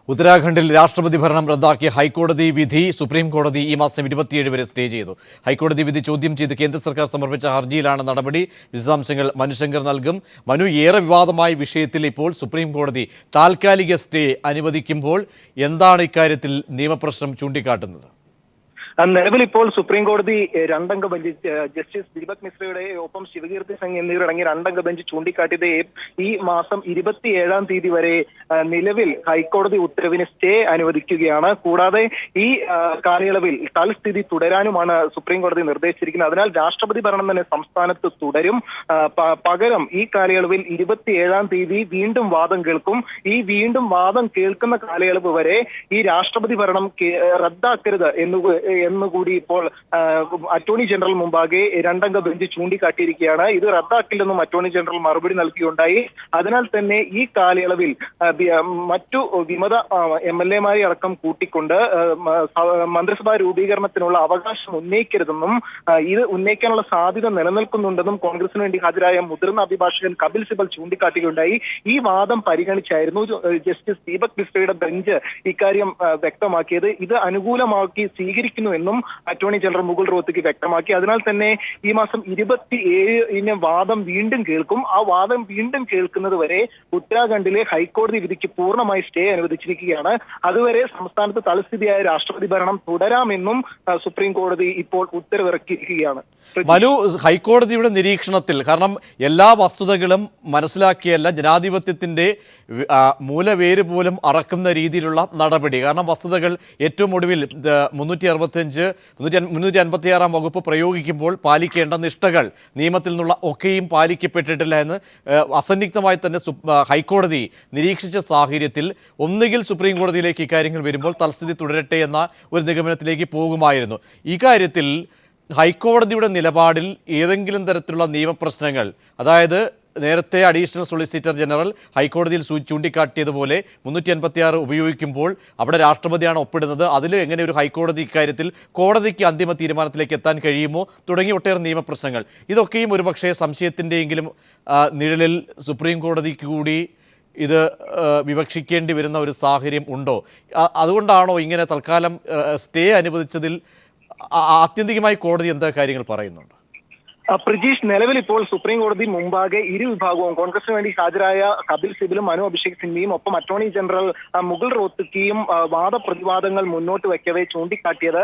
ഉത്തരാഖണ്ഡിൽ രാഷ്ട്രപതി ഭരണം റദ്ദാക്കിയ ഹൈക്കോടതി വിധി സുപ്രീം കോടതി ഈ മാസം 27 വരെ സ്റ്റേ ചെയ്തു. ഹൈക്കോടതി വിധി ചോദ്യം ചെയ്ത് കേന്ദ്ര സർക്കാർ സമർപ്പിച്ച ഹർജിയിലാണ് നടപടി. വിശദാംശങ്ങൾ മനുശങ്കർ നൽകും. മനു, ഏറെ വിവാദമായ വിഷയത്തിൽ ഇപ്പോൾ സുപ്രീം കോടതി താൽക്കാലിക സ്റ്റേ അനുവദിക്കുമ്പോൾ എന്താണ് ഇക്കാര്യത്തിൽ നിയമപ്രശ്നം ചൂണ്ടിക്കാട്ടുന്നത്? നിലവിൽ ഇപ്പോൾ സുപ്രീം കോടതി രണ്ടംഗ ബെഞ്ച് ജസ്റ്റിസ് ദീപക് മിശ്രയുടെ ഒപ്പം ശിവകീർത്തി സിംഗ് എന്നിവരടങ്ങിയ രണ്ടംഗ ബെഞ്ച് ചൂണ്ടിക്കാട്ടിയത് ഈ മാസം 27-ാം തീയതി വരെ നിലവിൽ ഹൈക്കോടതി ഉത്തരവിന് സ്റ്റേ അനുവദിക്കുകയാണ്. കൂടാതെ ഈ കാലയളവിൽ തൽസ്ഥിതി തുടരാനുമാണ് സുപ്രീം കോടതി നിർദ്ദേശിച്ചിരിക്കുന്നത്. അതിനാൽ രാഷ്ട്രപതി ഭരണം തന്നെ സംസ്ഥാനത്ത് തുടരും. പകരം ഈ കാലയളവിൽ 27-ാം തീയതി വീണ്ടും വാദം കേൾക്കും. ഈ വീണ്ടും വാദം കേൾക്കുന്ന കാലയളവ് വരെ ഈ രാഷ്ട്രപതി ഭരണം റദ്ദാക്കരുത് എന്നുകൂടി ഇപ്പോൾ അറ്റോർണി ജനറൽ മുമ്പാകെ രണ്ടംഗ ബെഞ്ച് ചൂണ്ടിക്കാട്ടിയിരിക്കുകയാണ്. ഇത് റദ്ദാക്കില്ലെന്നും അറ്റോർണി ജനറൽ മറുപടി നൽകിയുണ്ടായി. അതിനാൽ തന്നെ ഈ കാലയളവിൽ മറ്റു വിമത MLA-മാരെ അടക്കം കൂട്ടിക്കൊണ്ട് മന്ത്രിസഭാ രൂപീകരണത്തിനുള്ള അവകാശം ഉന്നയിക്കരുതെന്നും ഇത് ഉന്നയിക്കാനുള്ള സാധ്യത നിലനിൽക്കുന്നുണ്ടെന്നും കോൺഗ്രസിന് വേണ്ടി ഹാജരായ മുതിർന്ന അഭിഭാഷകൻ കപിൽ സിബൽ ചൂണ്ടിക്കാട്ടുകയുണ്ടായി. ഈ വാദം പരിഗണിച്ചായിരുന്നു ജസ്റ്റിസ് ദീപക് മിശ്രയുടെ ബെഞ്ച് ഇക്കാര്യം വ്യക്തമാക്കിയത്. ഇത് അനുകൂലമാക്കി സ്വീകരിക്കുന്നു എന്നും അറ്റോർണി ജനറൽ മുകുൾ റോത്തഗി വ്യക്തമാക്കി. അതിനാൽ തന്നെ ഈ മാസം 27-ന് വാദം വീണ്ടും കേൾക്കും. ആ വാദം വീണ്ടും കേൾക്കുന്നത് വരെ ഉത്തരാഖണ്ഡിലെ ഹൈക്കോടതി വിധിക്ക് പൂർണ്ണമായി സ്റ്റേ അനുവദിച്ചിരിക്കുകയാണ്. അതുവരെ സംസ്ഥാനത്ത് തൽസ്ഥിതിയായ രാഷ്ട്രപതി ഭരണം തുടരാമെന്നും സുപ്രീം കോടതി ഇപ്പോൾ ഉത്തരവിറക്കിയിരിക്കുകയാണ്. മനു, ഹൈക്കോടതിയുടെ നിരീക്ഷണത്തിൽ, കാരണം എല്ലാ വസ്തുതകളും മനസ്സിലാക്കിയല്ല ജനാധിപത്യത്തിന്റെ മൂലവേര് പോലും അറക്കുന്ന രീതിയിലുള്ള നടപടി. കാരണം വസ്തുതകൾ ഏറ്റവും ഒടുവിൽ 356-ാം വകുപ്പ് പ്രയോഗിക്കുമ്പോൾ പാലിക്കേണ്ട നിഷ്ഠകൾ നിയമത്തിൽ നിന്നുള്ള ഒക്കെയും പാലിക്കപ്പെട്ടിട്ടില്ല എന്ന് അസന്നിഗ്ധമായി തന്നെ ഹൈക്കോടതി നിരീക്ഷിച്ച സാഹചര്യത്തിൽ ഒന്നുകിൽ സുപ്രീം കോടതിയിലേക്ക് ഇക്കാര്യങ്ങൾ വരുമ്പോൾ തൽസ്ഥിതി തുടരട്ടെ എന്ന ഒരു നിഗമനത്തിലേക്ക് പോകുമായിരുന്നു. ഇക്കാര്യത്തിൽ ഹൈക്കോടതിയുടെ നിലപാടിൽ ഏതെങ്കിലും തരത്തിലുള്ള നിയമപ്രശ്നങ്ങൾ, അതായത് നേരത്തെ അഡീഷണൽ സോളിസിറ്റർ ജനറൽ ഹൈക്കോടതിയിൽ ചൂണ്ടിക്കാട്ടിയതുപോലെ 356 ഉപയോഗിക്കുമ്പോൾ അവിടെ രാഷ്ട്രപതിയാണ് ഒപ്പിടുന്നത്, അതിൽ എങ്ങനെ ഒരു ഹൈക്കോടതി ഇക്കാര്യത്തിൽ കോടതിക്ക് അന്തിമ തീരുമാനത്തിലേക്ക് എത്താൻ കഴിയുമോ തുടങ്ങി ഒട്ടേറെ നിയമപ്രശ്നങ്ങൾ, ഇതൊക്കെയും ഒരുപക്ഷെ സംശയത്തിൻ്റെയെങ്കിലും നിഴലിൽ സുപ്രീം കോടതിക്ക് കൂടി ഇത് വിവക്ഷിക്കേണ്ടി വരുന്ന ഒരു സാഹചര്യം ഉണ്ടോ? അതുകൊണ്ടാണോ ഇങ്ങനെ തൽക്കാലം സ്റ്റേ അനുവദിച്ചതിൽ ആത്യന്തികമായി കോടതി എന്താ കാര്യങ്ങൾ പറയുന്നുണ്ട്? പ്രജീഷ്, നിലവിൽ ഇപ്പോൾ സുപ്രീം കോടതി മുമ്പാകെ ഇരു വിഭാഗവും കോൺഗ്രസിന് വേണ്ടി ഹാജരായ കപിൽ സിബലും മനു അഭിഷേക് സിംഗ്വിയും ഒപ്പം അറ്റോർണി ജനറൽ മുകുൾ റോത്തഗിയും വാദപ്രതിവാദങ്ങൾ മുന്നോട്ട് വയ്ക്കവേ ചൂണ്ടിക്കാട്ടിയത്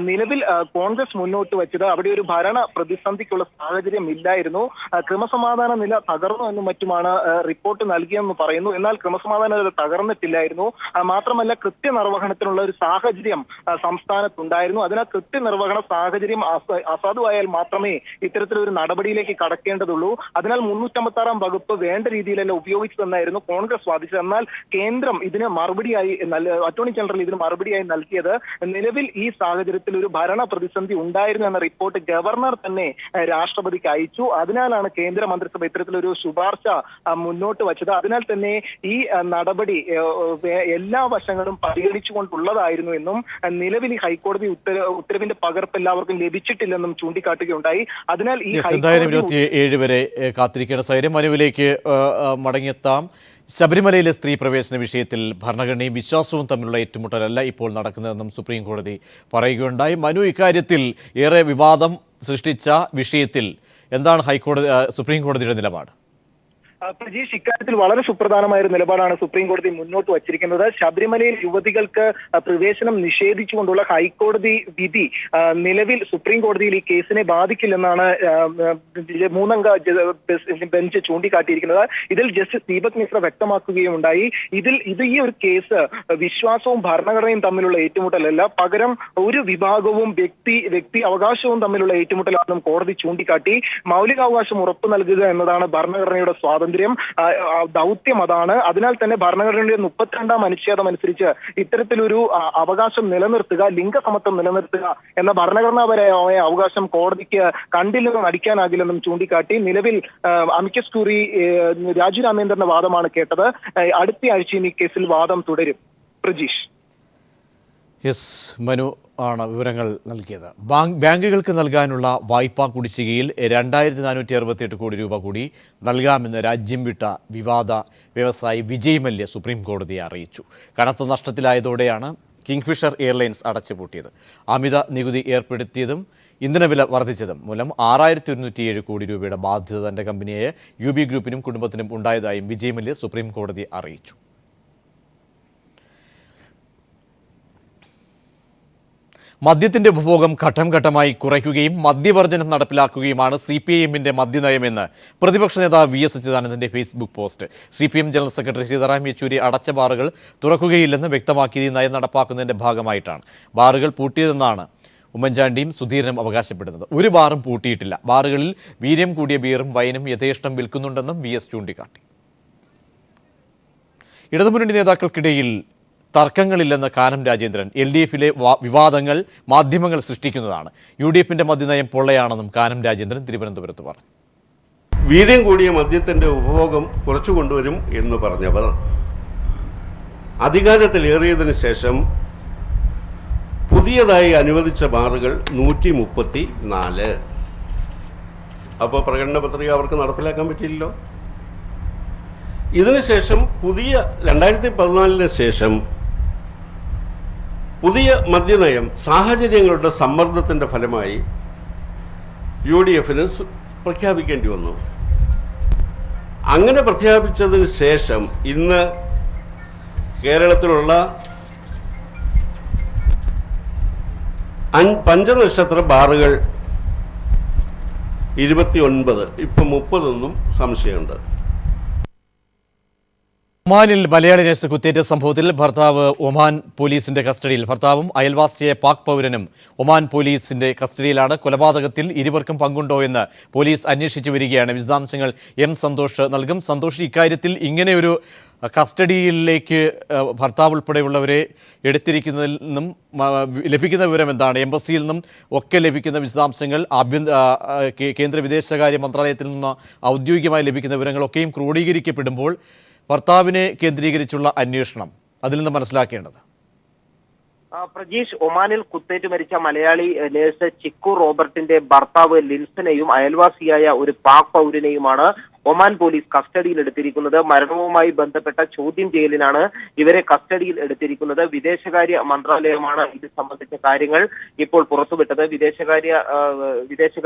നിലവിൽ കോൺഗ്രസ് മുന്നോട്ട് വെച്ചത് അവിടെ ഒരു ഭരണ പ്രതിസന്ധിക്കുള്ള സാഹചര്യം ഇല്ലായിരുന്നു. ക്രമസമാധാന നില തകർന്നു എന്നും മറ്റുമാണ് റിപ്പോർട്ട് നൽകിയെന്ന് പറയുന്നു. എന്നാൽ ക്രമസമാധാന നില തകർന്നിട്ടില്ലായിരുന്നു. മാത്രമല്ല കൃത്യനിർവഹണത്തിനുള്ള ഒരു സാഹചര്യം സംസ്ഥാനത്തുണ്ടായിരുന്നു. അതിനാൽ കൃത്യനിർവഹണ സാഹചര്യം അസാധുവായാൽ മാത്രമേ ഇത്തരത്തിൽ ഒരു നടപടിയിലേക്ക് കടക്കേണ്ടതുള്ളൂ. അതിനാൽ 356-ാം വകുപ്പ് വേണ്ട രീതിയിലല്ല ഉപയോഗിച്ചതെന്നായിരുന്നു കോൺഗ്രസ് വാദിച്ചത്. എന്നാൽ കേന്ദ്രം ഇതിന് മറുപടിയായി അറ്റോർണി ജനറൽ ഇതിന് മറുപടിയായി നൽകിയത് നിലവിൽ ഈ സാഹചര്യത്തിൽ ഒരു ഭരണ പ്രതിസന്ധി ഉണ്ടായിരുന്നു എന്ന റിപ്പോർട്ട് ഗവർണർ തന്നെ രാഷ്ട്രപതിക്ക് അയച്ചു. അതിനാലാണ് കേന്ദ്ര മന്ത്രിസഭ ഇത്തരത്തിലൊരു ശുപാർശ മുന്നോട്ട് വച്ചത്. അതിനാൽ തന്നെ ഈ നടപടി എല്ലാ വശങ്ങളും പരിഗണിച്ചുകൊണ്ടുള്ളതായിരുന്നു എന്നും നിലവിൽ ഈ ഹൈക്കോടതി ഉത്തരവിന്റെ പകർപ്പ് എല്ലാവർക്കും ലഭിച്ചിട്ടില്ലെന്നും ചൂണ്ടിക്കാട്ടുകയുണ്ടായി. അതിനാൽ എന്തായാലും 27 വരെ കാത്തിരിക്കേണ്ട സാഹചര്യം. മനുവിലേക്ക് മടങ്ങിയെത്താം. ശബരിമലയിലെ സ്ത്രീ പ്രവേശന വിഷയത്തിൽ ഭരണഘടനയും വിശ്വാസവും തമ്മിലുള്ള ഏറ്റുമുട്ടലല്ല ഇപ്പോൾ നടക്കുന്നതെന്നും സുപ്രീം കോടതി പറയുകയുണ്ടായി. മനു, ഇക്കാര്യത്തിൽ ഏറെ വിവാദം സൃഷ്ടിച്ച വിഷയത്തിൽ എന്താണ് സുപ്രീം കോടതിയുടെ നിലപാട്? പ്രജീഷ്, ഇക്കാര്യത്തിൽ വളരെ സുപ്രധാനമായ ഒരു നിലപാടാണ് സുപ്രീം കോടതി മുന്നോട്ട് വച്ചിരിക്കുന്നത്. ശബരിമലയിൽ യുവതികൾക്ക് പ്രവേശനം നിഷേധിച്ചുകൊണ്ടുള്ള ഹൈക്കോടതി വിധി നിലവിൽ സുപ്രീം കോടതിയിൽ ഈ കേസിനെ ബാധിക്കില്ലെന്നാണ് 3-അംഗ ബെഞ്ച് ചൂണ്ടിക്കാട്ടിയിരിക്കുന്നത്. ഇതിൽ ജസ്റ്റിസ് ദീപക് മിശ്ര വ്യക്തമാക്കുകയുണ്ടായി. ഈ ഒരു കേസ് വിശ്വാസവും ഭരണഘടനയും തമ്മിലുള്ള ഏറ്റുമുട്ടലല്ല, പകരം ഒരു വിഭാഗവും വ്യക്തി അവകാശവും തമ്മിലുള്ള ഏറ്റുമുട്ടലാണെന്നും കോടതി ചൂണ്ടിക്കാട്ടി. മൗലികാവകാശം ഉറപ്പു നൽകുക എന്നതാണ് ഭരണഘടനയുടെ സ്വാതന്ത്ര്യം, ദൗത്യം അതാണ്. അതിനാൽ തന്നെ ഭരണഘടനയുടെ 32-ാം അനുച്ഛേദം അനുസരിച്ച് ഇത്തരത്തിലൊരു അവകാശം നിലനിർത്തുക, ലിംഗസമത്വം നിലനിർത്തുക എന്ന ഭരണഘടനാപരമായ അവകാശം കോടതിക്ക് കണ്ടില്ലെന്നും നടിക്കാനാകില്ലെന്നും ചൂണ്ടിക്കാട്ടി. നിലവിൽ അമിക്കസ് ക്യൂറി രാജു രാമേന്ദ്രന്റെ വാദമാണ് കേട്ടത്. അടുത്ത ആഴ്ചയും ഈ കേസിൽ വാദം തുടരും. പ്രജീഷ്. എസ് മനു ആണ് വിവരങ്ങൾ നൽകിയത്. ബാങ്കുകൾക്ക് നൽകാനുള്ള വായ്പാ കുടിശ്ശികയിൽ 2468 കോടി രൂപ കൂടി നൽകാമെന്ന് രാജ്യം വിട്ട വിവാദ വ്യവസായി വിജയ് മല്യ സുപ്രീം കോടതിയെ അറിയിച്ചു. കനത്ത നഷ്ടത്തിലായതോടെയാണ് കിങ്ഫിഷർ എയർലൈൻസ് അടച്ചുപൂട്ടിയത്. അമിത നികുതി ഏർപ്പെടുത്തിയതും ഇന്ധനവില വർദ്ധിച്ചതും മൂലം 6107 കോടി രൂപയുടെ ബാധ്യത തന്റെ കമ്പനിയായ UB ഗ്രൂപ്പിനും കുടുംബത്തിനും ഉണ്ടായതായും വിജയ് മല്യ സുപ്രീം കോടതിയെ അറിയിച്ചു. മദ്യത്തിന്റെ ഉപഭോഗം ഘട്ടം ഘട്ടമായി കുറയ്ക്കുകയും മദ്യവർജനം നടപ്പിലാക്കുകയുമാണ് CPIMന്റെ മദ്യനയമെന്ന് പ്രതിപക്ഷ നേതാവ് VS അച്യുതാനന്ദന്റെ Facebook post. CPM general secretary Sitaram Yechury അടച്ച ബാറുകൾ തുറക്കുകയില്ലെന്ന് വ്യക്തമാക്കിയത് ഈ നയം നടപ്പാക്കുന്നതിന്റെ ഭാഗമായിട്ടാണ്. ബാറുകൾ പൂട്ടിയതെന്നാണ് ഉമ്മൻചാണ്ടിയും സുധീരനും അവകാശപ്പെടുന്നത്. ഒരു ബാറും പൂട്ടിയിട്ടില്ല. ബാറുകളിൽ വീര്യം കൂടിയ ബിയറും വൈനും യഥേഷ്ടം വിൽക്കുന്നുണ്ടെന്നും VS ചൂണ്ടിക്കാട്ടി. ഇടതുമുന്നണി നേതാക്കൾക്കിടയിൽ തർക്കങ്ങളില്ലെന്ന് കാനം രാജേന്ദ്രൻ. LDFിലെ വിവാദങ്ങൾ മാധ്യമങ്ങൾ സൃഷ്ടിക്കുന്നതാണ്. UDFിന്റെ മദ്യനയം പൊള്ളയാണെന്നും കാനം രാജേന്ദ്രൻ തിരുവനന്തപുരത്ത് പറഞ്ഞു. വീര്യം കൂടിയ മദ്യത്തിന്റെ ഉപഭോഗം കുറച്ചു കൊണ്ടുവരും എന്ന് പറഞ്ഞവർ അധികാരത്തിലേറിയതിനു ശേഷം പുതിയതായി അനുവദിച്ച ബാറുകൾ 134. അപ്പോൾ പ്രകടന പത്രിക അവർക്ക് നടപ്പിലാക്കാൻ പറ്റില്ലല്ലോ. ഇതിനുശേഷം പുതിയ 2014 ശേഷം പുതിയ മദ്യനയം സാഹചര്യങ്ങളുടെ സമ്മർദ്ദത്തിൻ്റെ ഫലമായി UDFന് പ്രഖ്യാപിക്കേണ്ടി വന്നു. അങ്ങനെ പ്രഖ്യാപിച്ചതിന് ശേഷം ഇന്ന് കേരളത്തിലുള്ള 5 നക്ഷത്ര ബാറുകൾ 29, ഇപ്പം 30 എന്നും സംശയമുണ്ട്. ഒമാനിൽ മലയാളി നഴ്സ് കുത്തേറ്റ സംഭവത്തിൽ ഭർത്താവ് ഒമാൻ പോലീസിന്റെ കസ്റ്റഡിയിൽ. ഭർത്താവും അയൽവാസിയായ പാക് പൗരനും ഒമാൻ പോലീസിന്റെ കസ്റ്റഡിയിലാണ്. കൊലപാതകത്തിൽ ഇരുവർക്കും പങ്കുണ്ടോ എന്ന് പോലീസ് അന്വേഷിച്ചു വരികയാണ്. വിശദാംശങ്ങൾ സന്തോഷ് നൽകും. സന്തോഷ്, ഇക്കാര്യത്തിൽ ഇങ്ങനെയൊരു കസ്റ്റഡിയിലേക്ക് ഭർത്താവ് ഉൾപ്പെടെയുള്ളവരെ എടുത്തിരിക്കുന്നതിൽ നിന്നും ലഭിക്കുന്ന വിവരം എന്താണ്? എംബസിയിൽ നിന്നും ഒക്കെ ലഭിക്കുന്ന വിശദാംശങ്ങൾ, കേന്ദ്ര വിദേശകാര്യ മന്ത്രാലയത്തിൽ നിന്ന് ഔദ്യോഗികമായി ലഭിക്കുന്ന വിവരങ്ങളൊക്കെയും ക്രോഡീകരിക്കപ്പെടുമ്പോൾ ഭർത്താവിനെ കേന്ദ്രീകരിച്ചുള്ള അന്വേഷണം അതിൽ നിന്ന് മനസ്സിലാക്കേണ്ടത്. പ്രജീഷ്, ഒമാനിൽ കുത്തേറ്റ് മരിച്ച മലയാളി നേഴ്സ് ചിക്കു റോബർട്ടിന്റെ ഭർത്താവ് ലിൻസനെയും അയൽവാസിയായ ഒരു പാക് പൗരനെയുമാണ് ഒമാൻ പോലീസ് കസ്റ്റഡിയിൽ എടുത്തിരിക്കുന്നത്. മരണവുമായി ബന്ധപ്പെട്ട ചോദ്യം ചെയ്യലിനാണ് ഇവരെ കസ്റ്റഡിയിൽ എടുത്തിരിക്കുന്നത്. വിദേശകാര്യ മന്ത്രാലയമാണ് ഇത് സംബന്ധിച്ച കാര്യങ്ങൾ ഇപ്പോൾ പുറത്തുവിട്ടത്. വിദേശകാര്യ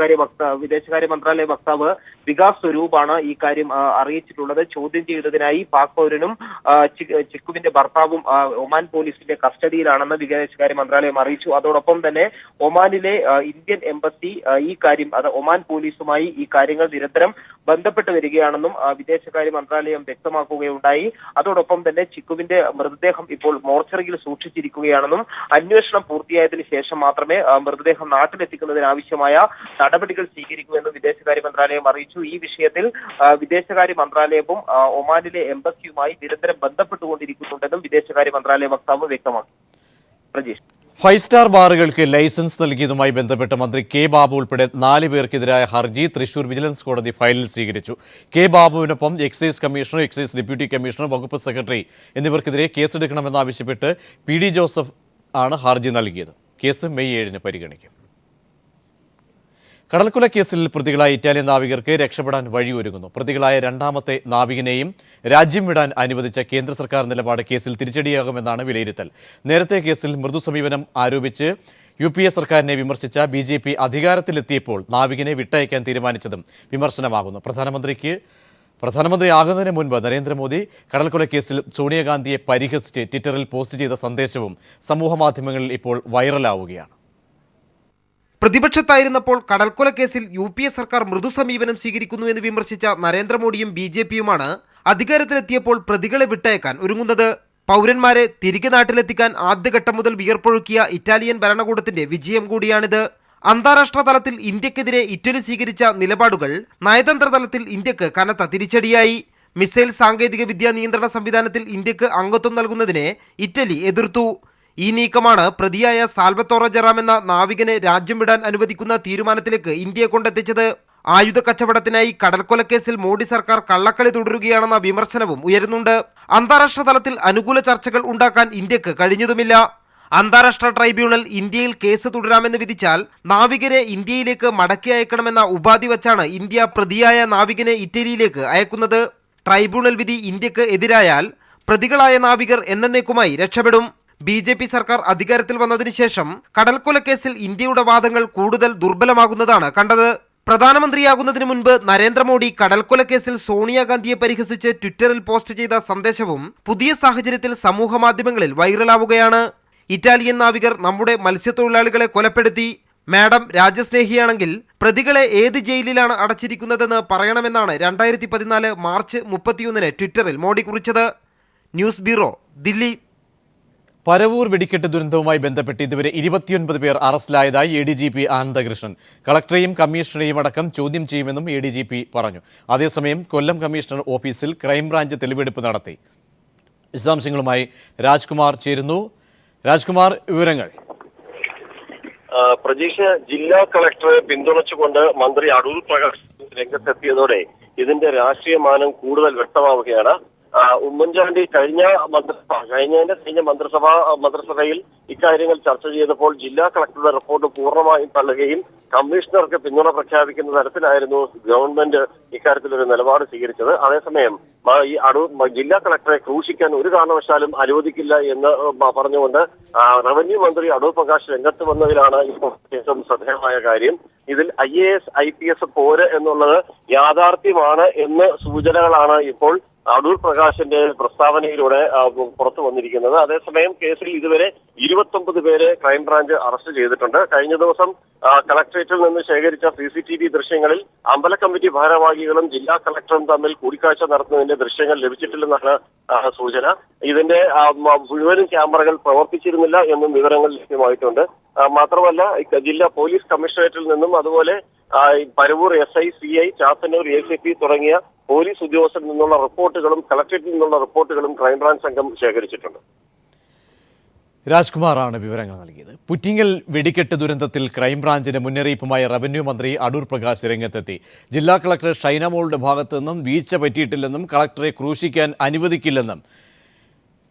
മന്ത്രാലയ വക്താവ് വികാസ് സ്വരൂപാണ് ഈ കാര്യം അറിയിച്ചിട്ടുള്ളത്. ചോദ്യം ചെയ്തതിനായി പാക് പൗരനും ചിക്കുവിന്റെ ഭർത്താവും ഒമാൻ പോലീസിന്റെ കസ്റ്റഡിയിലാണെന്ന് വിദേശകാര്യ മന്ത്രാലയം അറിയിച്ചു. അതോടൊപ്പം തന്നെ ഒമാനിലെ ഇന്ത്യൻ എംബസി ഈ കാര്യം, അത് ഒമാൻ പോലീസുമായി ഈ കാര്യങ്ങൾ നിരന്തരം ബന്ധപ്പെട്ട് വരികയാണെന്നും വിദേശകാര്യ മന്ത്രാലയം വ്യക്തമാക്കുകയുണ്ടായി. അതോടൊപ്പം തന്നെ ചിക്കുവിന്റെ മൃതദേഹം ഇപ്പോൾ മോർച്ചറിയിൽ സൂക്ഷിച്ചിരിക്കുകയാണെന്നും അന്വേഷണം പൂർത്തിയായതിനു ശേഷം മാത്രമേ മൃതദേഹം നാട്ടിലെത്തിക്കുന്നതിനാവശ്യമായ നടപടികൾ സ്വീകരിക്കുമെന്നും വിദേശകാര്യ മന്ത്രാലയം അറിയിച്ചു. ഈ വിഷയത്തിൽ വിദേശകാര്യ മന്ത്രാലയവും ഒമാനിലെ എംബസിയുമായി നിരന്തരം ബന്ധപ്പെട്ടുകൊണ്ടിരിക്കുന്നുണ്ടെന്നും വിദേശകാര്യ മന്ത്രാലയ വക്താവ് വ്യക്തമാക്കി. പ്രജീഷ്, 5 സ്റ്റാർ ബാറുകൾക്ക് ലൈസൻസ് നൽകിയതുമായി ബന്ധപ്പെട്ട് മന്ത്രി കെ ബാബു ഉൾപ്പെടെ 4 പേർക്കെതിരായ ഹർജി തൃശൂർ വിജിലൻസ് കോടതി ഫയലിൽ സ്വീകരിച്ചു. കെ ബാബുവിനൊപ്പം excise commissioner, excise deputy commissioner, വകുപ്പ് സെക്രട്ടറി എന്നിവർക്കെതിരെ കേസെടുക്കണമെന്നാവശ്യപ്പെട്ട് PD ജോസഫ് ആണ് ഹർജി നൽകിയത്. കേസ് മെയ് 7 പരിഗണിക്കും. കടൽക്കൊല കേസിൽ പ്രതികളായ ഇറ്റാലിയൻ നാവികർക്ക് രക്ഷപ്പെടാൻ വഴിയൊരുങ്ങുന്നു. പ്രതികളായ രണ്ടാമത്തെ നാവികനെയും രാജ്യം വിടാൻ അനുവദിച്ച കേന്ദ്ര സർക്കാർ നിലപാട് കേസിൽ തിരിച്ചടിയാകുമെന്നാണ് വിലയിരുത്തൽ. നേരത്തെ കേസിൽ മൃദു സമീപനം ആരോപിച്ച് UPA സർക്കാരിനെ വിമർശിച്ച BJP അധികാരത്തിലെത്തിയപ്പോൾ നാവികനെ വിട്ടയക്കാൻ തീരുമാനിച്ചതും വിമർശനമാകുന്നു. പ്രധാനമന്ത്രിയാകുന്നതിന് മുൻപ് നരേന്ദ്രമോദി കടൽക്കൊല കേസിൽ സോണിയാഗാന്ധിയെ പരിഹസിച്ച് ട്വിറ്ററിൽ പോസ്റ്റ് ചെയ്ത സന്ദേശവും സമൂഹമാധ്യമങ്ങളിൽ ഇപ്പോൾ വൈറലാവുകയാണ്. പ്രതിപക്ഷത്തായിരുന്നപ്പോൾ കടൽക്കൊല കേസിൽ UPA സർക്കാർ മൃദു സമീപനം സ്വീകരിക്കുന്നുവെന്ന് വിമർശിച്ച നരേന്ദ്രമോദിയും BJPയുമാണ് അധികാരത്തിലെത്തിയപ്പോൾ പ്രതികളെ വിട്ടയക്കാൻ ഒരുങ്ങുന്നത്. പൗരന്മാരെ തിരികെ നാട്ടിലെത്തിക്കാൻ ആദ്യഘട്ടം മുതൽ വിയർപ്പൊഴുക്കിയ ഇറ്റാലിയൻ ഭരണകൂടത്തിന്റെ വിജയം കൂടിയാണിത്. അന്താരാഷ്ട്ര തലത്തിൽ ഇന്ത്യക്കെതിരെ ഇറ്റലി സ്വീകരിച്ച നിലപാടുകൾ നയതന്ത്ര തലത്തിൽ ഇന്ത്യക്ക് കനത്ത തിരിച്ചടിയായി. മിസൈൽ സാങ്കേതിക വിദ്യാ നിയന്ത്രണ സംവിധാനത്തിൽ ഇന്ത്യക്ക് അംഗത്വം നൽകുന്നതിനെ ഇറ്റലി എതിർത്തു. ഈ നീക്കമാണ് പ്രതിയായ സാൽവത്തോറ ജെറാം എന്ന നാവികനെ രാജ്യം വിടാൻ അനുവദിക്കുന്ന തീരുമാനത്തിലേക്ക് ഇന്ത്യയെ കൊണ്ടെത്തിച്ചത്. ആയുധ കച്ചവടത്തിനായി കടൽക്കൊലക്കേസിൽ മോഡി സർക്കാർ കള്ളക്കളി തുടരുകയാണെന്ന വിമർശനവും ഉയരുന്നുണ്ട്. അന്താരാഷ്ട്ര തലത്തിൽ അനുകൂല ചർച്ചകൾ ഉണ്ടാക്കാൻ ഇന്ത്യക്ക് കഴിഞ്ഞതുമില്ല. അന്താരാഷ്ട്ര ട്രൈബ്യൂണൽ ഇന്ത്യയിൽ കേസ് തുടരാമെന്ന് വിധിച്ചാൽ നാവികരെ ഇന്ത്യയിലേക്ക് മടക്കി അയക്കണമെന്ന ഉപാധി വച്ചാണ് ഇന്ത്യ പ്രതിയായ നാവികനെ ഇറ്റലിയിലേക്ക് അയക്കുന്നത്. ട്രൈബ്യൂണൽ വിധി ഇന്ത്യക്ക് എതിരായാൽ പ്രതികളായ നാവികർ എന്നേക്കുമായി രക്ഷപ്പെടും. BJP സർക്കാർ അധികാരത്തിൽ വന്നതിനു ശേഷം കടൽക്കൊലക്കേസിൽ ഇന്ത്യയുടെ വാദങ്ങൾ കൂടുതൽ ദുർബലമാകുന്നതാണ് കണ്ടത്. പ്രധാനമന്ത്രിയാകുന്നതിന് മുൻപ് നരേന്ദ്രമോദി കടൽക്കൊലക്കേസിൽ സോണിയാഗാന്ധിയെ പരിഹസിച്ച് ട്വിറ്ററിൽ പോസ്റ്റ് ചെയ്ത സന്ദേശവും പുതിയ സാഹചര്യത്തിൽ സമൂഹ മാധ്യമങ്ങളിൽ വൈറലാവുകയാണ്. ഇറ്റാലിയൻ നാവികർ നമ്മുടെ മത്സ്യത്തൊഴിലാളികളെ കൊലപ്പെടുത്തി. മാഡം രാജ്യസ്നേഹിയാണെങ്കിൽ പ്രതികളെ ഏത് ജയിലിലാണ് അടച്ചിരിക്കുന്നതെന്ന് പറയണമെന്നാണ് 2014 മാർച്ച് 31 ട്വിറ്ററിൽ മോഡി കുറിച്ചത്. News bureau, Delhi. പരവൂർ വെടിക്കെട്ട് ദുരന്തവുമായി ബന്ധപ്പെട്ട് ഇതുവരെ 29 പേർ അറസ്റ്റിലായതായി ADGP ആനന്ദകൃഷ്ണൻ. കളക്ടറെയും കമ്മീഷണറെയും അടക്കം ചോദ്യം ചെയ്യുമെന്നും ADGP പറഞ്ഞു. അതേസമയം കൊല്ലം കമ്മീഷണർ ഓഫീസിൽ ക്രൈംബ്രാഞ്ച് തെളിവെടുപ്പ് നടത്തി. വിശദാംശങ്ങളുമായി രാജ്കുമാർ ചേരുന്നു. രാജ്കുമാർ, വിവരങ്ങൾ. പ്രജീഷ്, ജില്ലാ കളക്ടറെ പിന്തുണച്ചുകൊണ്ട് മന്ത്രി അടൂർ പ്രകാശ് രംഗത്തെത്തിയതോടെ ഇതിന്റെ രാഷ്ട്രീയ മാനം കൂടുതൽ വ്യക്തമാവുകയാണ്. ഉമ്മൻചാണ്ടി കഴിഞ്ഞ മന്ത്രിസഭയിൽ ഇക്കാര്യങ്ങൾ ചർച്ച ചെയ്തപ്പോൾ ജില്ലാ കളക്ടറുടെ റിപ്പോർട്ട് പൂർണ്ണമായും തള്ളുകയും കമ്മീഷണർക്ക് പിന്തുണ പ്രഖ്യാപിക്കുന്ന തരത്തിലായിരുന്നു ഗവൺമെന്റ് ഇക്കാര്യത്തിൽ ഒരു നിലപാട് സ്വീകരിച്ചത്. അതേസമയം ഈ ജില്ലാ കളക്ടറെ ക്രൂശിക്കാൻ ഒരു കാരണവശാലും അനുവദിക്കില്ല എന്ന് പറഞ്ഞുകൊണ്ട് റവന്യൂ മന്ത്രി അടൂർ പ്രകാശ് രംഗത്ത് വന്നതിലാണ് ഇപ്പോൾ ഏറ്റവും ശ്രദ്ധേയമായ കാര്യം. ഇതിൽ IAS IPS പോര് എന്നുള്ളത് യാഥാർത്ഥ്യമാണ് എന്ന് സൂചനകളാണ് ഇപ്പോൾ അടൂർ പ്രകാശിന്റെ പ്രസ്താവനയിലൂടെ പുറത്തു വന്നിരിക്കുന്നത്. അതേസമയം കേസിൽ ഇതുവരെ 29 പേരെ ക്രൈംബ്രാഞ്ച് അറസ്റ്റ് ചെയ്തിട്ടുണ്ട്. കഴിഞ്ഞ ദിവസം കളക്ടറേറ്റിൽ നിന്ന് ശേഖരിച്ച CCTV ദൃശ്യങ്ങളിൽ അമ്പല കമ്മിറ്റി ഭാരവാഹികളും ജില്ലാ കളക്ടറും തമ്മിൽ കൂടിക്കാഴ്ച നടത്തുന്നതിന്റെ ദൃശ്യങ്ങൾ ലഭിച്ചിട്ടില്ലെന്നാണ് സൂചന. ഇതിന്റെ മുഴുവനും ക്യാമറകൾ പ്രവർത്തിച്ചിരുന്നില്ല എന്നും വിവരങ്ങൾ ലഭ്യമായിട്ടുണ്ട്. മാത്രമല്ല ജില്ലാ പോലീസ് കമ്മീഷണറേറ്റിൽ നിന്നും അതുപോലെ Paravur SI, CI, Chathannoor ACP തുടങ്ങിയ പോലീസ് ഉദ്യോഗസ്ഥരിൽ നിന്നുള്ള റിപ്പോർട്ടുകളും കളക്ടറേറ്റിൽ നിന്നുള്ള റിപ്പോർട്ടുകളും ക്രൈംബ്രാഞ്ച് സംഘം ശേഖരിച്ചിട്ടുണ്ട്. രാജ്കുമാറാണ് വിവരങ്ങൾ നൽകിയത്. പുറ്റിങ്ങൽ വെടിക്കെട്ട് ദുരന്തത്തിൽ ക്രൈംബ്രാഞ്ചിന് മുന്നറിയിപ്പുമായി റവന്യൂ മന്ത്രി അടൂർ പ്രകാശ് രംഗത്തെത്തി. ജില്ലാ കളക്ടർ ഷൈനമോളുടെ ഭാഗത്തു നിന്നും വീഴ്ച പറ്റിയിട്ടില്ലെന്നും കളക്ടറെ ക്രൂശിക്കാൻ അനുവദിക്കില്ലെന്നും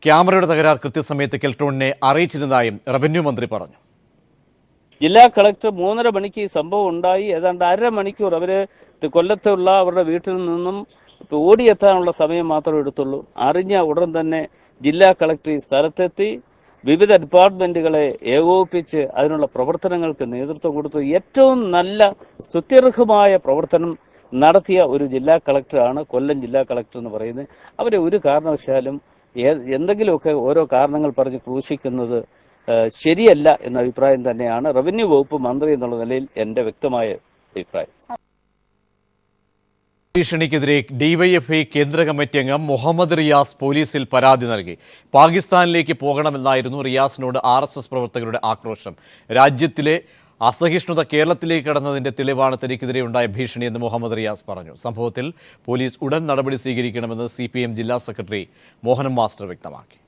ക്യാമറയുടെ തകരാർ കൃത്യസമയത്ത് കെൽട്രോണിനെ അറിയിച്ചിരുന്നതായും റവന്യൂ മന്ത്രി പറഞ്ഞു. ജില്ലാ കളക്ടർ 3:30 മണിക്ക് ഈ സംഭവം ഉണ്ടായി. ഏതാണ്ട് 1/2 മണിക്കൂർ അവര് കൊല്ലത്തുള്ള അവരുടെ വീട്ടിൽ നിന്നും ഓടിയെത്താനുള്ള സമയം മാത്രമേ എടുത്തുള്ളൂ. അറിഞ്ഞ ഉടൻ തന്നെ ജില്ലാ കളക്ടർ ഈ സ്ഥലത്തെത്തി വിവിധ ഡിപ്പാർട്ട്മെന്റുകളെ ഏകോപിപ്പിച്ച് അതിനുള്ള പ്രവർത്തനങ്ങൾക്ക് നേതൃത്വം കൊടുത്തു. ഏറ്റവും നല്ല സ്തുത്യർഹമായ പ്രവർത്തനം നടത്തിയ ഒരു ജില്ലാ കളക്ടറാണ് കൊല്ലം ജില്ലാ കളക്ടർ എന്ന് പറയുന്നത്. അവരെ ഒരു കാരണവശാലും എന്തെങ്കിലുമൊക്കെ ഓരോ കാരണങ്ങൾ പറഞ്ഞ് ക്രൂശിക്കുന്നത് ശരിയല്ല എന്ന അഭിപ്രായം തന്നെയാണ് റവന്യൂ വകുപ്പ് മന്ത്രി എന്നുള്ള നിലയിൽ എൻ്റെ വ്യക്തമായ അഭിപ്രായം. ഭീഷണിക്കെതിരെ DYFI കേന്ദ്ര കമ്മിറ്റി അംഗം മുഹമ്മദ് റിയാസ് പോലീസിൽ പരാതി നൽകി. പാകിസ്ഥാനിലേക്ക് പോകണമെന്നായിരുന്നു റിയാസിനോട് RSS പ്രവർത്തകരുടെ ആക്രോശം. രാജ്യത്തിലെ അസഹിഷ്ണുത കേരളത്തിലേക്ക് കടന്നതിന്റെ തെളിവാണ് തനിക്കെതിരെ ഉണ്ടായ ഭീഷണിയെന്ന് മുഹമ്മദ് റിയാസ് പറഞ്ഞു. സംഭവത്തിൽ പോലീസ് ഉടൻ നടപടി സ്വീകരിക്കണമെന്ന് CPM ജില്ലാ സെക്രട്ടറി മോഹനം മാസ്റ്റർ വ്യക്തമാക്കി.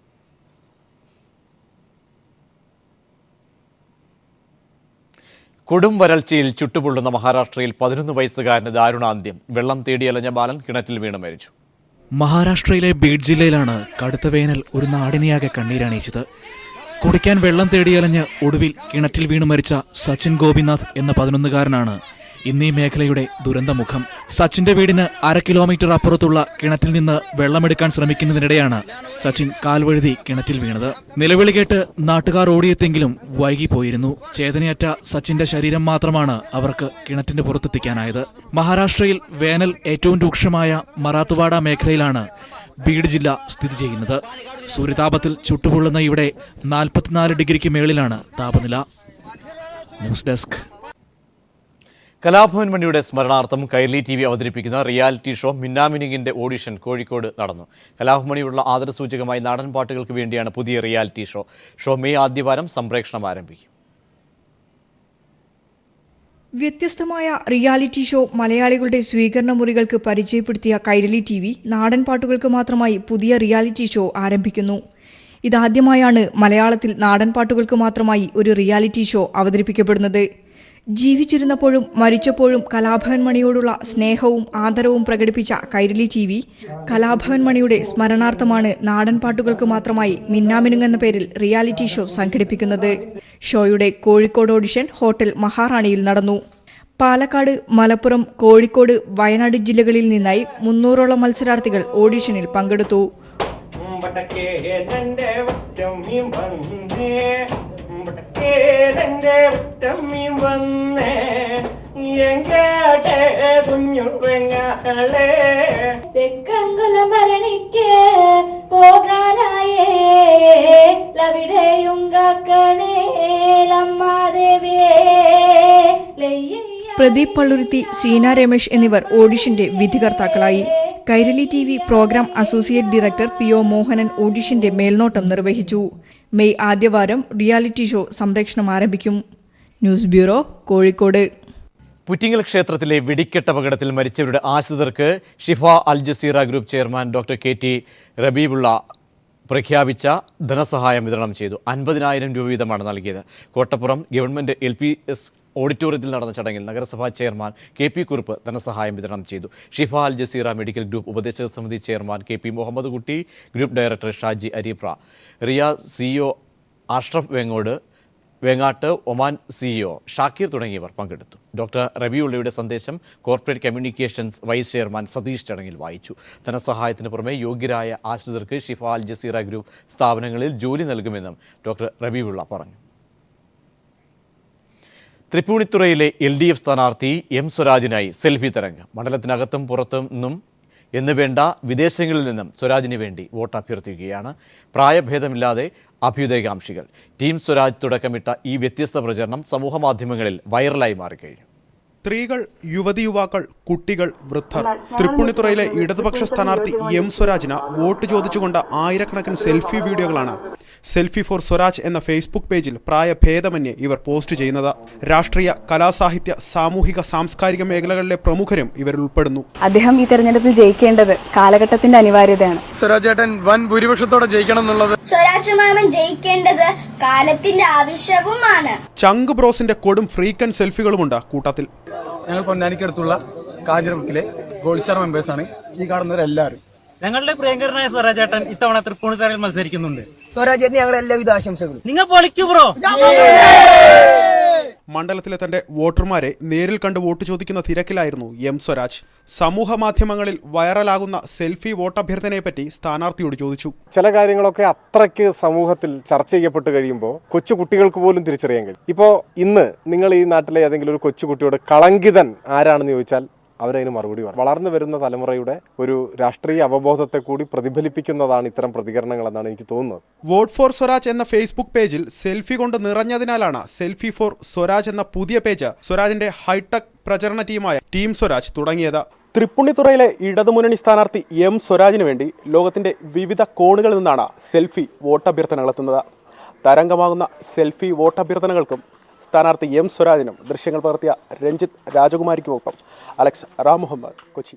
കൊടും വരൾച്ചയിൽ ചുട്ടുപൊള്ളുന്ന മഹാരാഷ്ട്രയിൽ 11 വയസ്സുകാരന് ദാരുണാന്ത്യം. വെള്ളം തേടിയലഞ്ഞ ബാലൻ കിണറ്റിൽ വീണ് മരിച്ചു. മഹാരാഷ്ട്രയിലെ ബീഡ് ജില്ലയിലാണ് കടുത്ത വേനൽ ഒരു നാടിനെയാകെ കണ്ണീരണിയിച്ചത്. കുടിക്കാൻ വെള്ളം തേടിയലഞ്ഞ് ഒടുവിൽ കിണറ്റിൽ വീണ് മരിച്ച സച്ചിൻ ഗോപിനാഥ് എന്ന 11-കാരനാണ് ഇന്നീ മേഖലയുടെ ദുരന്തമുഖം. സച്ചിന്റെ വീടിന് 1/2 കിലോമീറ്റർ അപ്പുറത്തുള്ള കിണറ്റിൽ നിന്ന് വെള്ളമെടുക്കാൻ ശ്രമിക്കുന്നതിനിടെയാണ് സച്ചിൻ കാൽവഴുതി കിണറ്റിൽ വീണത്. നിലവിളി കേട്ട് നാട്ടുകാർ ഓടിയെത്തെങ്കിലും വൈകിപ്പോയിരുന്നു. ചേതനയറ്റ സച്ചിന്റെ ശരീരം മാത്രമാണ് അവർക്ക് കിണറ്റിന്റെ പുറത്തെത്തിക്കാനായത്. മഹാരാഷ്ട്രയിൽ വേനൽ ഏറ്റവും രൂക്ഷമായ മറാത്ത്വാഡ മേഖലയിലാണ് ബീഡ് ജില്ല സ്ഥിതി ചെയ്യുന്നത്. സൂര്യതാപത്തിൽ ചുട്ടുപൊള്ളുന്ന ഇവിടെ 44 ഡിഗ്രിക്ക് മേളിലാണ് താപനില. News desk. കലാഭവൻ മണിയുടെ സ്മരണാർത്ഥം കൈരളി TV അവതരിപ്പിക്കുന്ന റിയാലിറ്റി ഷോ മിന്നാമിനിങ്ങിന്റെ ഓഡിഷൻ കോഴിക്കോട് നടന്നു. കലാഭവൻ മണിയുള്ള ആദരസൂചകമായി നാടൻ പാട്ടുകൾക്ക് വേണ്ടിയാണ് പുതിയ റിയാലിറ്റി ഷോ. മെയ് ആദ്യവാരം സംപ്രേഷണം ആരംഭിക്കും. വ്യത്യസ്തമായ റിയാലിറ്റി ഷോ മലയാളികളുടെ സ്വീകരണ മുറികൾക്ക് പരിചയപ്പെടുത്തിയ കൈരളി TV നാടൻ പാട്ടുകൾക്ക് മാത്രമായി പുതിയ റിയാലിറ്റി ഷോ ആരംഭിക്കുന്നു. ഇതാദ്യമായാണ് മലയാളത്തിൽ നാടൻ പാട്ടുകൾക്ക് മാത്രമായി ഒരു റിയാലിറ്റി ഷോ അവതരിപ്പിക്കപ്പെടുന്നത്. ജീവിച്ചിരുന്നപ്പോഴും മരിച്ചപ്പോഴും കലാഭവൻ മണിയോടുള്ള സ്നേഹവും ആദരവും പ്രകടിപ്പിച്ച കൈരളി TV കലാഭവൻ മണിയുടെ സ്മരണാർത്ഥമാണ് നാടൻ പാട്ടുകൾക്ക് മാത്രമായി മിന്നാമിനുങ്ങ് എന്ന പേരിൽ റിയാലിറ്റി ഷോ സംഘടിപ്പിക്കുന്നത്. ഷോയുടെ കോഴിക്കോട് ഓഡിഷൻ ഹോട്ടൽ മഹാറാണിയിൽ നടന്നു. പാലക്കാട്, മലപ്പുറം, കോഴിക്കോട്, വയനാട് ജില്ലകളിൽ നിന്നായി 300ഓളം മത്സരാർത്ഥികൾ ഓഡിഷനിൽ പങ്കെടുത്തു. തെക്കങ്കുലമരണിക്ക് പോകാനായേ ലവിടെയുങ്കാക്കണേ ലമ്മാദേവിയേ. പ്രദീപ് പള്ളുരുത്തി, സീന രമേശ് എന്നിവർ ഓഡിഷന്റെ വിധികർത്താക്കളായി. Kairali TV programme associate director PO Mohanan ഓഡിഷന്റെ മേൽനോട്ടം നിർവഹിച്ചു. മെയ് ആദ്യവാരം റിയാലിറ്റി ഷോ സംപ്രേഷണം ആരംഭിക്കും. News bureau, Kozhikode. പുറ്റിങ്ങൽ ക്ഷേത്രത്തിലെ വെടിക്കെട്ട് അപകടത്തിൽ മരിച്ചവരുടെ ആശ്രിതർക്ക് Shifa Al Jazeera group chairman doctor KT Rabeebulla പ്രഖ്യാപിച്ച ധനസഹായം വിതരണം ചെയ്തു. 50,000 രൂപ വീതമാണ് നൽകിയത്. കോട്ടപ്പുറം ഗവൺമെൻറ് LPS ഓഡിറ്റോറിയത്തിൽ നടന്ന ചടങ്ങിൽ നഗരസഭാ ചെയർമാൻ KP കുറുപ്പ് ധനസഹായം വിതരണം ചെയ്തു. Shifa Al Jazeera medical group ഉപദേശക സമിതി chairman KP Muhammad Kutty, group director Shaji Areepra, Riya CEO Ashraf Vengattu, Oman CEO Shakir തുടങ്ങിയവർ പങ്കെടുത്തു. ഡോക്ടർ റബിയുള്ളയുടെ സന്ദേശം corporate communications vice chairman Satheesh ചടങ്ങിൽ വായിച്ചു. ധനസഹായത്തിന് പുറമെ യോഗ്യരായ ആശ്രിതർക്ക് ഷിഫ അൽ ജസീറ ഗ്രൂപ്പ് സ്ഥാപനങ്ങളിൽ ജോലി നൽകുമെന്നും ഡോക്ടർ റബിയുള്ള പറഞ്ഞു. തൃപ്പൂണിത്തുറയിലെ LDF സ്ഥാനാർത്ഥി M സ്വരാജിനായി സെൽഫി തരംഗം. മണ്ഡലത്തിനകത്തും പുറത്തു നിന്നും എന്നുവേണ്ട വിദേശങ്ങളിൽ നിന്നും സ്വരാജിന് വേണ്ടി വോട്ട് അഭ്യർത്ഥിക്കുകയാണ്. പ്രായഭേദമില്ലാതെ അഭ്യുദയകാംക്ഷികൾ. ടീം സ്വരാജ് തുടക്കമിട്ട ഈ വ്യത്യസ്ത പ്രചരണം സമൂഹമാധ്യമങ്ങളിൽ വൈറലായി മാറിക്കഴിഞ്ഞു. സ്ത്രീകൾ, യുവതിയുവാക്കൾ, കുട്ടികൾ, വൃദ്ധർ. തൃപ്പൂണിത്തുറയിലെ ഇടതുപക്ഷ സ്ഥാനാർത്ഥി M സ്വരാജിന് വോട്ട് ചോദിച്ചുകൊണ്ട് ആയിരക്കണക്കിന് സെൽഫി വീഡിയോകളാണ് സെൽഫി ഫോർ സ്വരാജ് എന്ന ഫേസ്ബുക്ക് പേജിൽ പ്രായഭേദമന്യേ ഇവർ പോസ്റ്റ് ചെയ്യുന്നത്. രാഷ്ട്രീയ, കലാസാഹിത്യ, സാമൂഹിക, സാംസ്കാരിക മേഖലകളിലെ പ്രമുഖരും ഇവരിൽ ഉൾപ്പെടുന്നു. അദ്ദേഹം ഈ തെരഞ്ഞെടുപ്പിൽ ജയിക്കേണ്ടത് കാലഘട്ടത്തിന്റെ അനിവാര്യതയാണ്. സ്വരാജ് ഏട്ടൻ വൻ ഭൂരിപക്ഷത്തോടെ ജയിക്കണം എന്നുള്ളത്. സ്വരാജ് മാമൻ ജയിക്കേണ്ടത് കാലത്തിന്റെ ആവശ്യവുമാണ്. ചങ്ക് ബ്രോസിന്റെ കൊടും ഫ്രീക്കൻ സെൽഫികളുമുണ്ട് കൂട്ടത്തിൽ. ഞങ്ങൾ പൊന്നാനിക്കടുത്തുള്ള കാഞ്ഞിരമുക്കിലെ ഗോൾസ്റ്റാർ മെമ്പേഴ്സാണ്. ഈ കാണുന്നവരെല്ലാവരും ഞങ്ങളുടെ പ്രിയങ്കരനായ സ്വരാജ് ഏട്ടൻ ഇത്തവണ തൃപ്പൂണിത്തുറയിൽ മത്സരിക്കുന്നുണ്ട്. സ്വരാജ് ഏട്ടന് ഞങ്ങളുടെ എല്ലാവിധ ആശംസകളും. നിങ്ങൾ പൊളിക്കൂ ബ്രോ. മണ്ഡലത്തിലെ തന്റെ വോട്ടർമാരെ നേരിൽ കണ്ട് വോട്ട് ചോദിക്കുന്ന തിരക്കിലായിരുന്നു M സ്വരാജ്. സമൂഹ മാധ്യമങ്ങളിൽ വൈറലാകുന്ന സെൽഫി വോട്ടഭ്യർത്ഥനയെപ്പറ്റി സ്ഥാനാർത്ഥിയോട് ചോദിച്ചു. ചില കാര്യങ്ങളൊക്കെ അത്രയ്ക്ക് സമൂഹത്തിൽ ചർച്ച ചെയ്യപ്പെട്ട് കഴിയുമ്പോൾ കൊച്ചു കുട്ടികൾക്ക് പോലും തിരിച്ചറിയാൻ കഴിയും. ഇപ്പോൾ ഇന്ന് നിങ്ങൾ ഈ നാട്ടിലെ ഏതെങ്കിലും ഒരു കൊച്ചുകുട്ടിയോട് കളങ്കിതൻ ആരാണെന്ന് ചോദിച്ചാൽ അവരതിന് മറുപടി പറയും. വളർന്നു വരുന്ന തലമുറയുടെ ഒരു രാഷ്ട്രീയ അവബോധത്തെ കൂടി പ്രതിഫലിപ്പിക്കുന്നതാണ് ഇത്തരം പ്രതികരണങ്ങളെന്നാണ് എനിക്ക് തോന്നുന്നത്. വോട്ട് ഫോർ സ്വരാജ് എന്ന ഫേസ്ബുക്ക് പേജിൽ സെൽഫി കൊണ്ട് നിറഞ്ഞതിനാലാണ് സെൽഫി ഫോർ സ്വരാജ് എന്ന പുതിയ പേജ് സ്വരാജിന്റെ ഹൈടെക് പ്രചരണ ടീമായ ടീം സ്വരാജ് തുടങ്ങിയത്. തൃപ്പൂണിത്തുറയിലെ ഇടതുമുന്നണി സ്ഥാനാർത്ഥി M സ്വരാജിന് വേണ്ടി ലോകത്തിന്റെ വിവിധ കോണുകളിൽ നിന്നാണ് സെൽഫി വോട്ടഭ്യർത്ഥനകൾ എത്തുന്നത്. തരംഗമാകുന്ന സെൽഫി വോട്ടഭ്യർത്ഥനകൾക്കും സ്ഥാനാർത്ഥി M സ്വരാജിനും ദൃശ്യങ്ങൾ പകർത്തിയ രഞ്ജിത്ത് രാജകുമാരിക്കുമൊപ്പം അലക്സ് റാം മുഹമ്മദ്, കൊച്ചി.